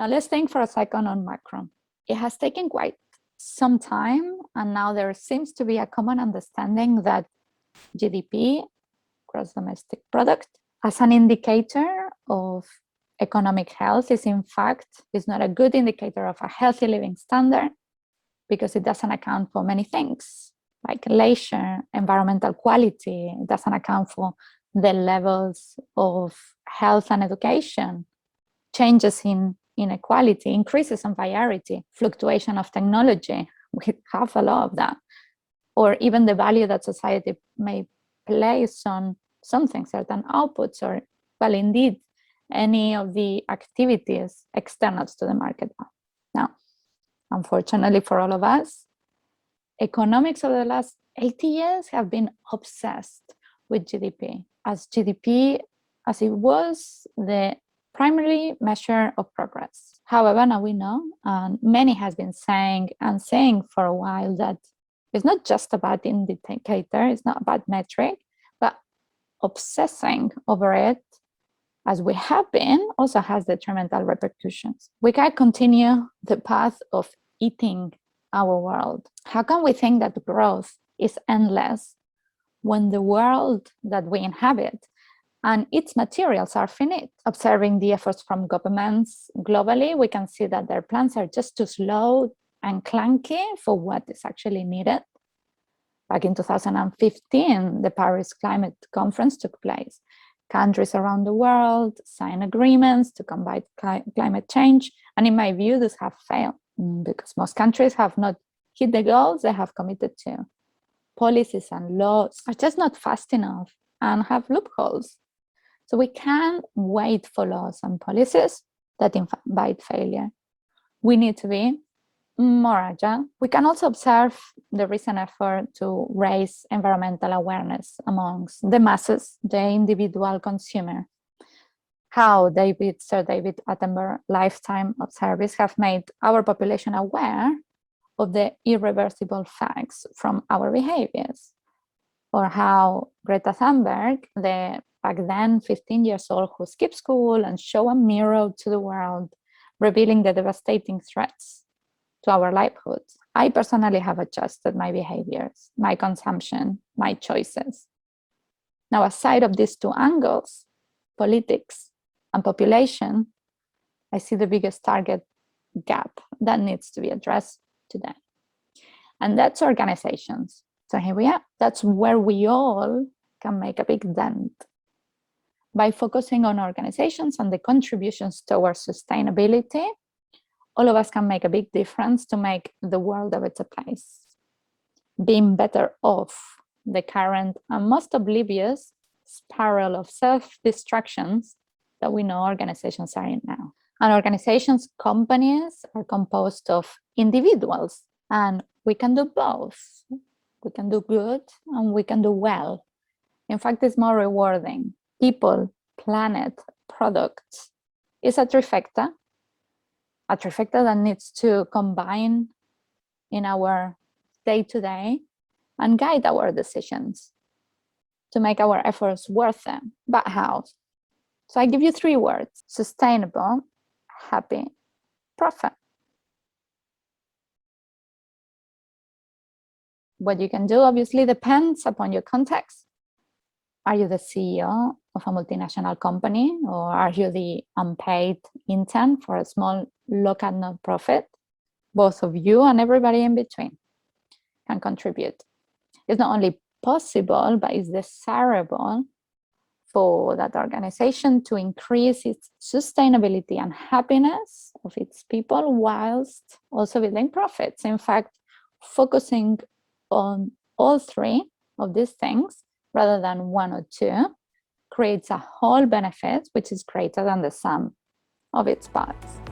Now let's think for a second on macro. It has taken quite some time, and now there seems to be a common understanding that GDP, gross domestic product, as an indicator of economic health is not a good indicator of a healthy living standard, because it doesn't account for many things like leisure, environmental quality. It doesn't account for the levels of health and education, changes in inequality, increases in variety, fluctuation of technology. We have a lot of that. Or even the value that society may place on something, certain outputs, or, well, indeed, any of the activities externals to the market. Now, unfortunately for all of us, economics over the last 80 years have been obsessed with GDP, as it was the primary measure of progress. However, now we know, and many has been saying for a while, that it's not just about indicator, it's not about metric, but obsessing over it, as we have been, also has detrimental repercussions. We can continue the path of eating our world. How can we think that growth is endless when the world that we inhabit and its materials are finite? Observing the efforts from governments globally, we can see that their plans are just too slow and clunky for what is actually needed. Back in 2015, the Paris Climate Conference took place. Countries around the world signed agreements to combat climate change, and in my view, these have failed because most countries have not hit the goals they have committed to. Policies and laws are just not fast enough and have loopholes. So we can't wait for laws and policies that invite failure. We need to be more agile. We can also observe the recent effort to raise environmental awareness amongst the masses, the individual consumer. How Sir David Attenborough lifetime of service have made our population aware of the irreversible facts from our behaviors. Or how Greta Thunberg, the back then 15 years old, who skipped school and showed a mirror to the world, revealing the devastating threats to our livelihoods. I personally have adjusted my behaviors, my consumption, my choices. Now, aside of these two angles, politics and population, I see the biggest target gap that needs to be addressed today. And that's organizations. So here we are. That's where we all can make a big dent. By focusing on organizations and the contributions towards sustainability, all of us can make a big difference to make the world a better place, being better off the current and most oblivious spiral of self-destructions that we know organizations are in now. And organizations, companies are composed of individuals, and we can do both. We can do good and we can do well. In fact, it's more rewarding. People, planet, products is a trifecta that needs to combine in our day-to-day and guide our decisions to make our efforts worth them. But how? So I give you 3 words: sustainable, happy, profit. What you can do obviously depends upon your context. Are you the CEO of a multinational company, or are you the unpaid intern for a small local nonprofit? Both of you and everybody in between can contribute. It's not only possible, but it's desirable for that organization to increase its sustainability and happiness of its people whilst also building profits. In fact, focusing on all 3 of these things rather than 1 or 2 creates a whole benefit which is greater than the sum of its parts.